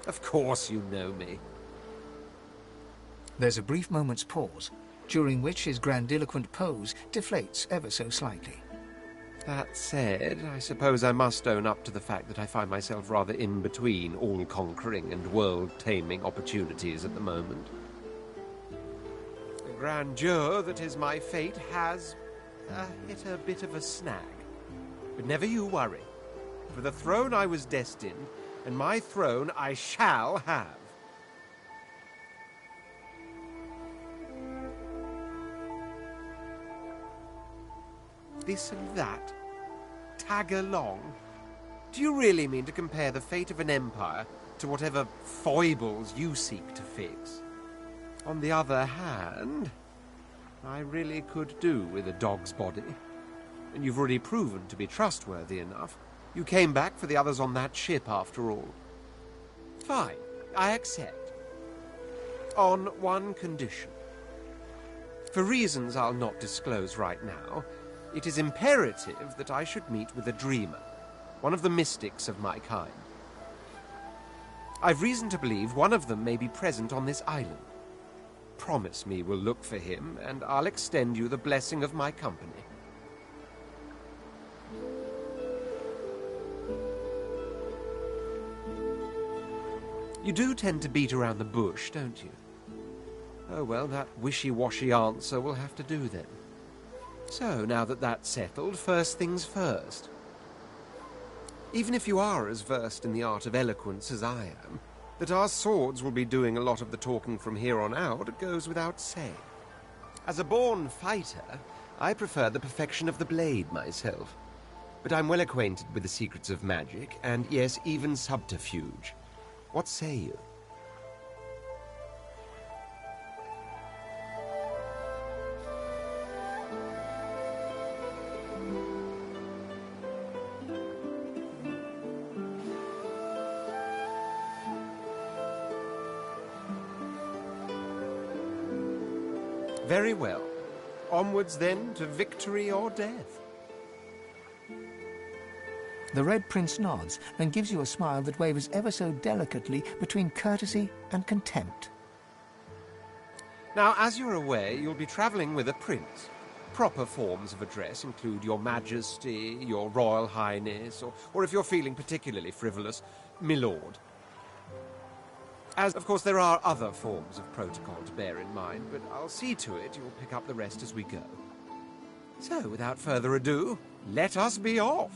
Of course you know me. There's a brief moment's pause, during which his grandiloquent pose deflates ever so slightly. That said, I suppose I must own up to the fact that I find myself rather in between all-conquering and world-taming opportunities at the moment. The grandeur that is my fate has hit a bit of a snag. But never you worry. For the throne I was destined, and my throne I shall have. This and that, tag along. Do you really mean to compare the fate of an empire to whatever foibles you seek to fix? On the other hand, I really could do with a dog's body. And you've already proven to be trustworthy enough. You came back for the others on that ship, after all. Fine, I accept. On one condition. For reasons I'll not disclose right now, it is imperative that I should meet with a dreamer, one of the mystics of my kind. I've reason to believe one of them may be present on this island. Promise me we'll look for him, and I'll extend you the blessing of my company. You do tend to beat around the bush, don't you? Oh well, that wishy-washy answer will have to do then. So, now that that's settled, first things first. Even if you are as versed in the art of eloquence as I am, that our swords will be doing a lot of the talking from here on out goes without saying. As a born fighter, I prefer the perfection of the blade myself. But I'm well acquainted with the secrets of magic, and yes, even subterfuge. What say you? Very well. Onwards, then, to victory or death. The Red Prince nods and gives you a smile that wavers ever so delicately between courtesy and contempt. Now, as you're aware, you'll be travelling with a prince. Proper forms of address include Your Majesty, Your Royal Highness, or if you're feeling particularly frivolous, Milord. As, of course, there are other forms of protocol to bear in mind, but I'll see to it you'll pick up the rest as we go. So, without further ado, let us be off!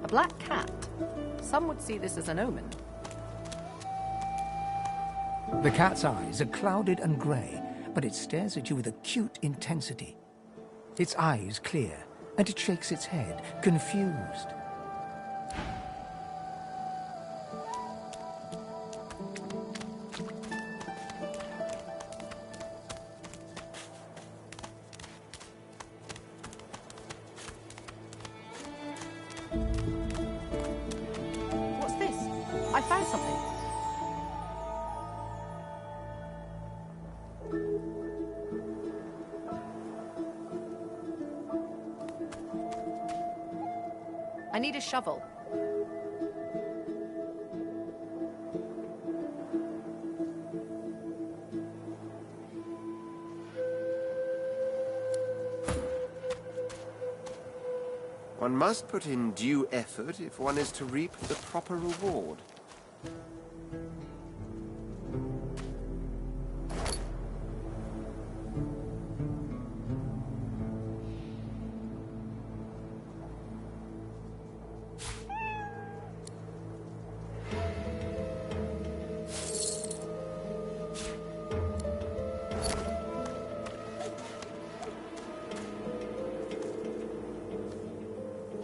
Black cat. Some would see this as an omen. The cat's eyes are clouded and grey, but it stares at you with acute intensity. Its eyes clear, and it shakes its head, confused. I need a shovel. One must put in due effort if one is to reap the proper reward.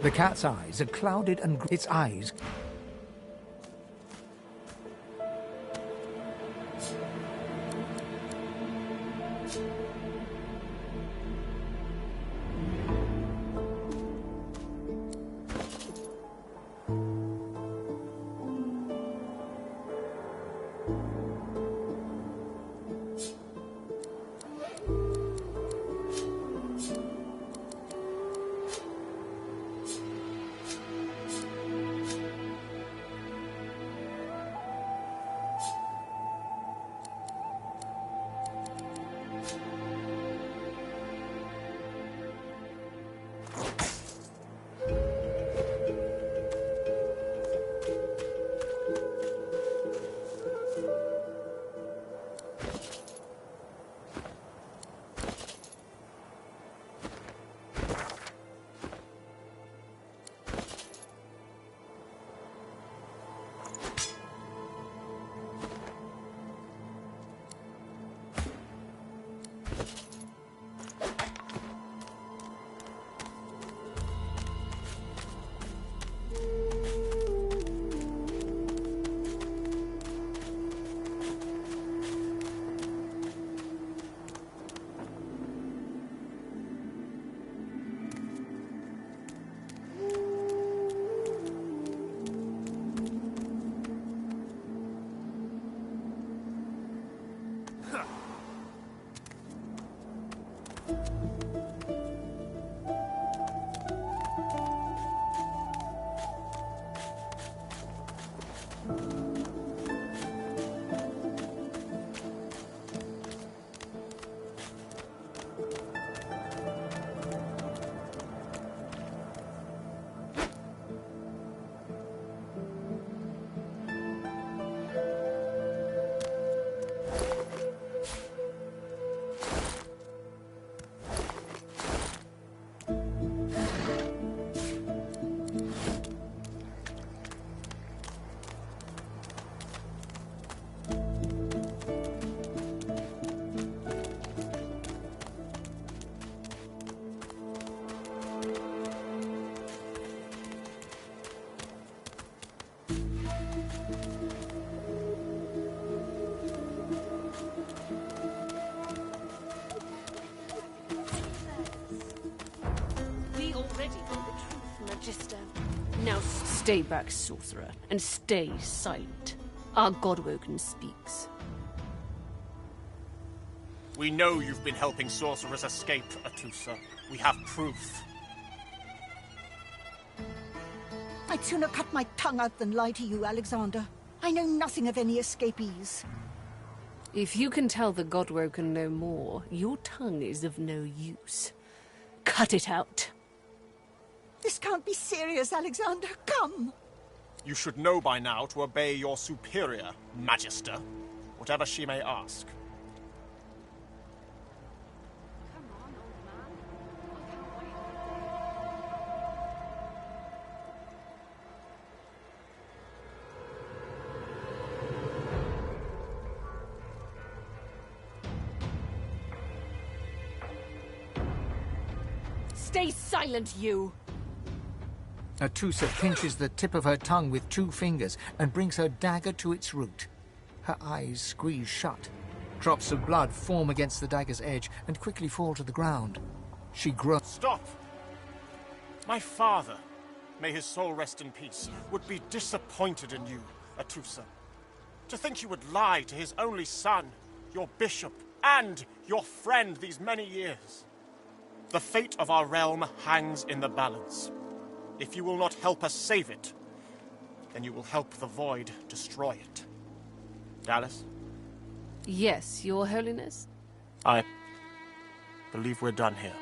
The cat's eyes are clouded and its eyes... Now stay back, sorcerer, and stay silent. Our Godwoken speaks. We know you've been helping sorcerers escape, Atusa. We have proof. I'd sooner cut my tongue out than lie to you, Alexander. I know nothing of any escapees. If you can tell the Godwoken no more, your tongue is of no use. Cut it out. This can't be serious, Alexander. Come! You should know by now to obey your superior, Magister, whatever she may ask. Stay silent, you! Atusa pinches the tip of her tongue with 2 fingers and brings her dagger to its root. Her eyes squeeze shut. Drops of blood form against the dagger's edge and quickly fall to the ground. She groans. Stop! My father, may his soul rest in peace, would be disappointed in you, Atusa. To think you would lie to his only son, your bishop, and your friend these many years. The fate of our realm hangs in the balance. If you will not help us save it, then you will help the Void destroy it. Dallas? Yes, Your Holiness? I believe we're done here.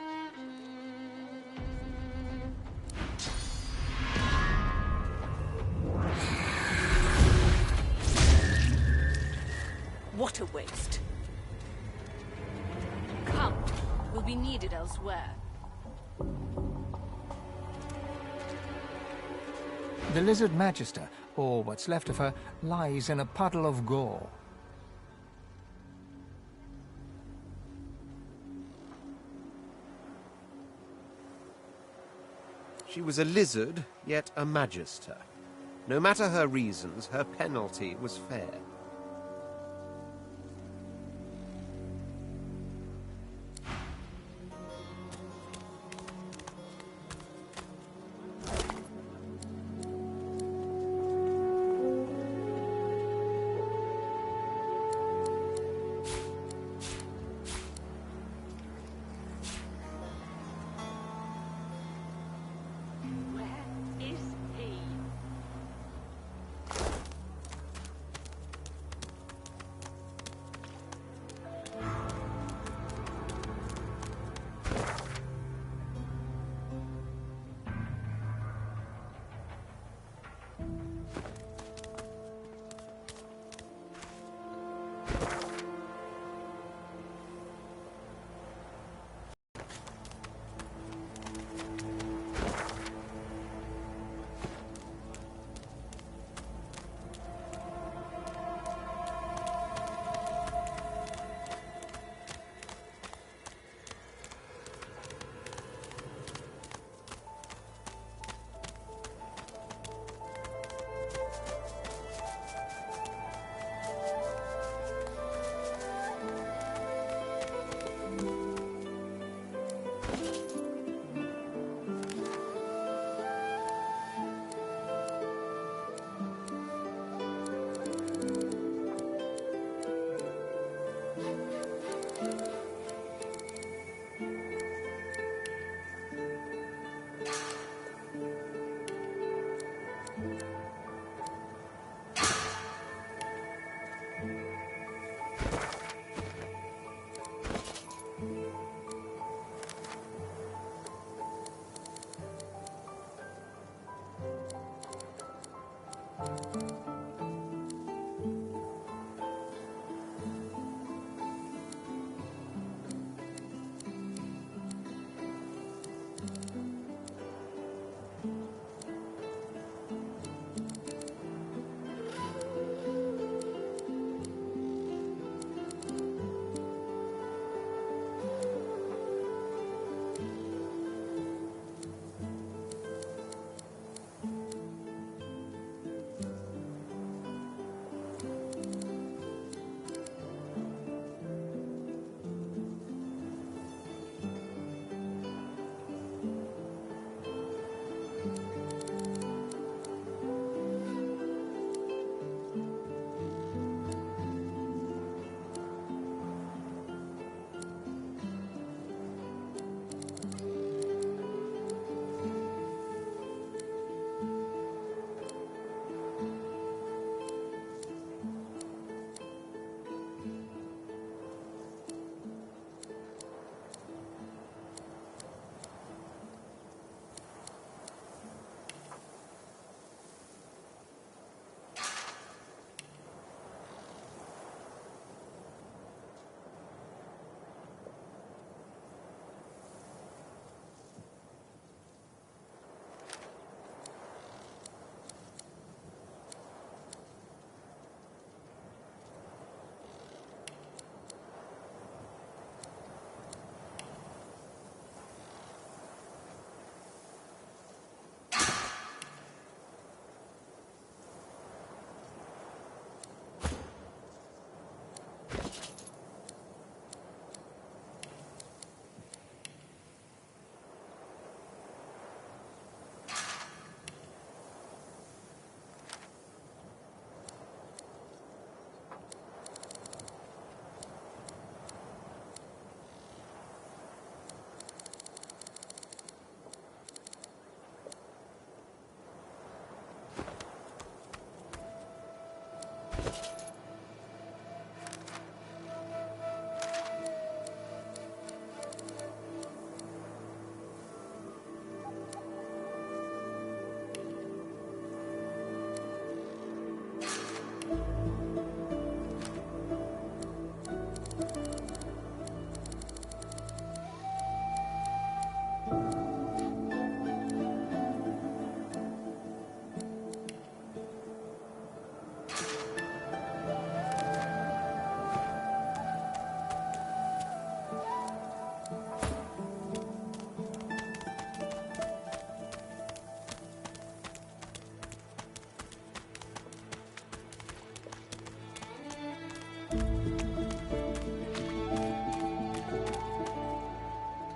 What a waste. Come, we'll be needed elsewhere. The Lizard Magister, or what's left of her, lies in a puddle of gore. She was a lizard, yet a magister. No matter her reasons, her penalty was fair.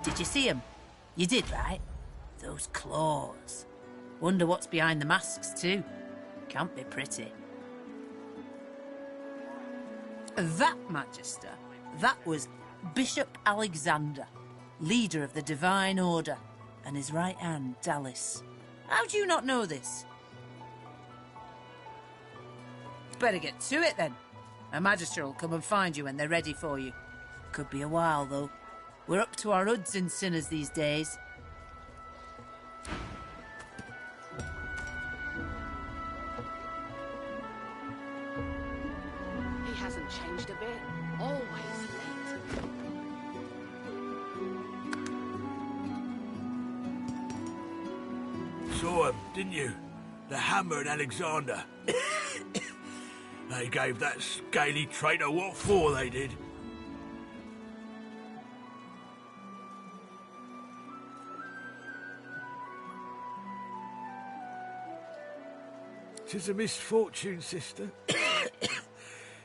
Did you see them? You did, right? Those claws. Wonder what's behind the masks, too. Can't be pretty. That, Magister, that was Bishop Alexander, leader of the Divine Order, and his right hand, Dallas. How do you not know this? Better get to it, then. A Magister will come and find you when they're ready for you. Could be a while, though. We're up to our hoods in sinners these days. He hasn't changed a bit. Always late. Saw him, didn't you? The Hammer and Alexander. They gave that scaly traitor what for, they did. Tis a misfortune, sister.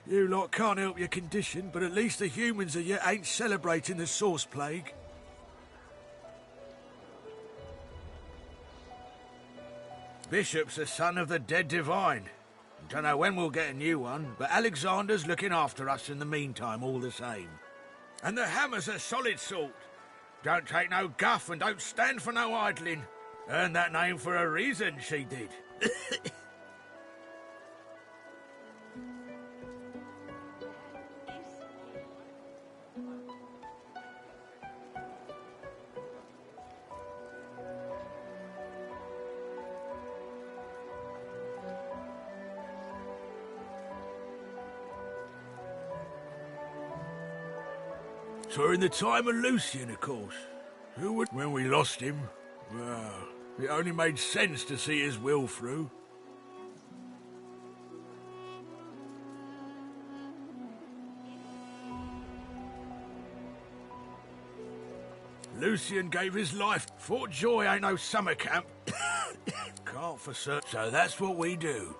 You lot can't help your condition, but at least the humans of you ain't celebrating the Source Plague. Bishop's the son of the dead divine. Don't know when we'll get a new one, but Alexander's looking after us in the meantime all the same. And the Hammer's a solid sort. Don't take no guff and don't stand for no idling. Earned that name for a reason, she did. So in the time of Lucian, of course. Who would... When we lost him, well, it only made sense to see his will through. Lucian gave his life. Fort Joy ain't no summer camp. Can't for certain. So that's what we do.